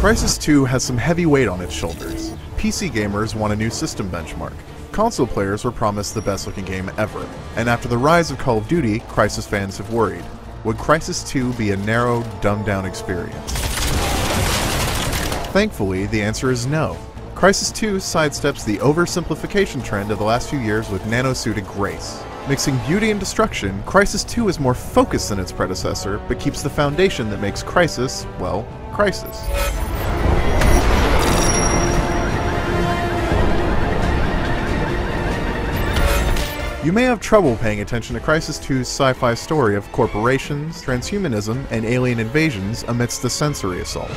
Crysis 2 has some heavy weight on its shoulders. PC gamers want a new system benchmark. Console players were promised the best looking game ever. And after the rise of Call of Duty, Crysis fans have worried. Would Crysis 2 be a narrow, dumbed-down experience? Thankfully, the answer is no. Crysis 2 sidesteps the oversimplification trend of the last few years with nanosuited grace. Mixing beauty and destruction, Crysis 2 is more focused than its predecessor, but keeps the foundation that makes Crysis, well, Crysis. You may have trouble paying attention to Crysis 2's sci-fi story of corporations, transhumanism, and alien invasions amidst the sensory assault.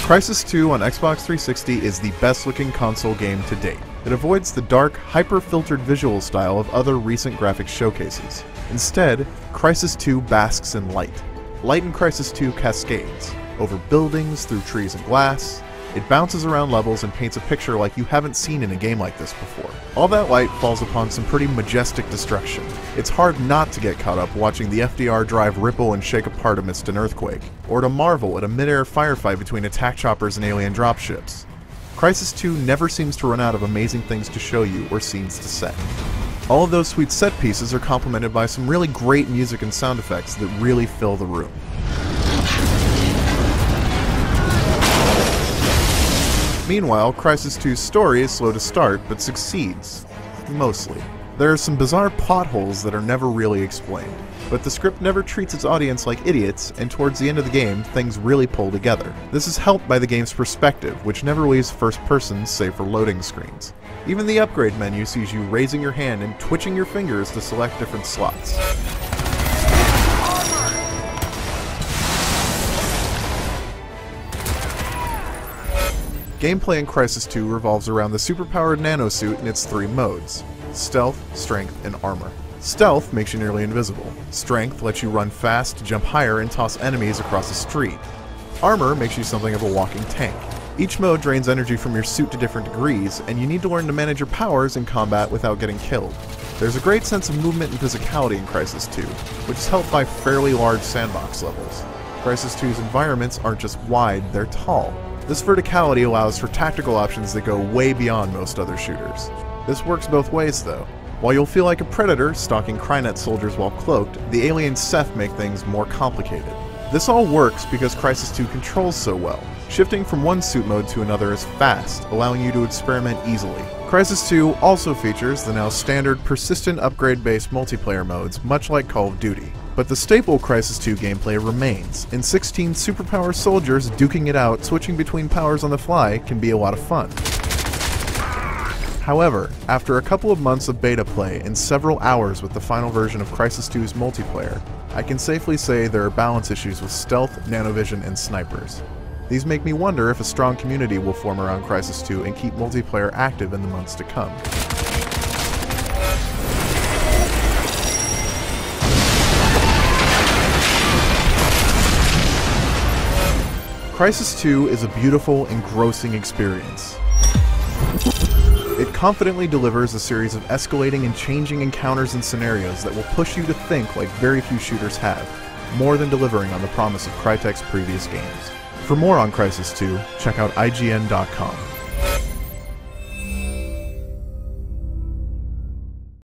Crysis 2 on Xbox 360 is the best-looking console game to date. It avoids the dark, hyper-filtered visual style of other recent graphics showcases. Instead, Crysis 2 basks in light. Light in Crysis 2 cascades, over buildings, through trees and glass. It bounces around levels and paints a picture like you haven't seen in a game like this before. All that light falls upon some pretty majestic destruction. It's hard not to get caught up watching the FDR drive ripple and shake apart amidst an earthquake, or to marvel at a mid-air firefight between attack choppers and alien dropships. Crysis 2 never seems to run out of amazing things to show you or scenes to set. All of those sweet set pieces are complemented by some really great music and sound effects that really fill the room. Meanwhile, Crysis 2's story is slow to start, but succeeds. Mostly. There are some bizarre plot holes that are never really explained, but the script never treats its audience like idiots, and towards the end of the game, things really pull together. This is helped by the game's perspective, which never leaves first person save for loading screens. Even the upgrade menu sees you raising your hand and twitching your fingers to select different slots. Gameplay in Crysis 2 revolves around the superpowered nanosuit in its three modes: Stealth, Strength, and Armor. Stealth makes you nearly invisible. Strength lets you run fast, jump higher, and toss enemies across the street. Armor makes you something of a walking tank. Each mode drains energy from your suit to different degrees, and you need to learn to manage your powers in combat without getting killed. There's a great sense of movement and physicality in Crysis 2, which is helped by fairly large sandbox levels. Crysis 2's environments aren't just wide, they're tall. This verticality allows for tactical options that go way beyond most other shooters. This works both ways though. While you'll feel like a predator stalking Crynet soldiers while cloaked, the alien Seth make things more complicated. This all works because Crysis 2 controls so well. Shifting from one suit mode to another is fast, allowing you to experiment easily. Crysis 2 also features the now standard persistent upgrade-based multiplayer modes, much like Call of Duty. But the staple Crysis 2 gameplay remains, and 16 superpower soldiers duking it out, switching between powers on the fly, can be a lot of fun. However, after a couple of months of beta play and several hours with the final version of Crysis 2's multiplayer, I can safely say there are balance issues with stealth, nanovision, and snipers. These make me wonder if a strong community will form around Crysis 2 and keep multiplayer active in the months to come. Crysis 2 is a beautiful, engrossing experience. It confidently delivers a series of escalating and changing encounters and scenarios that will push you to think like very few shooters have, more than delivering on the promise of Crytek's previous games. For more on Crysis 2, check out IGN.com.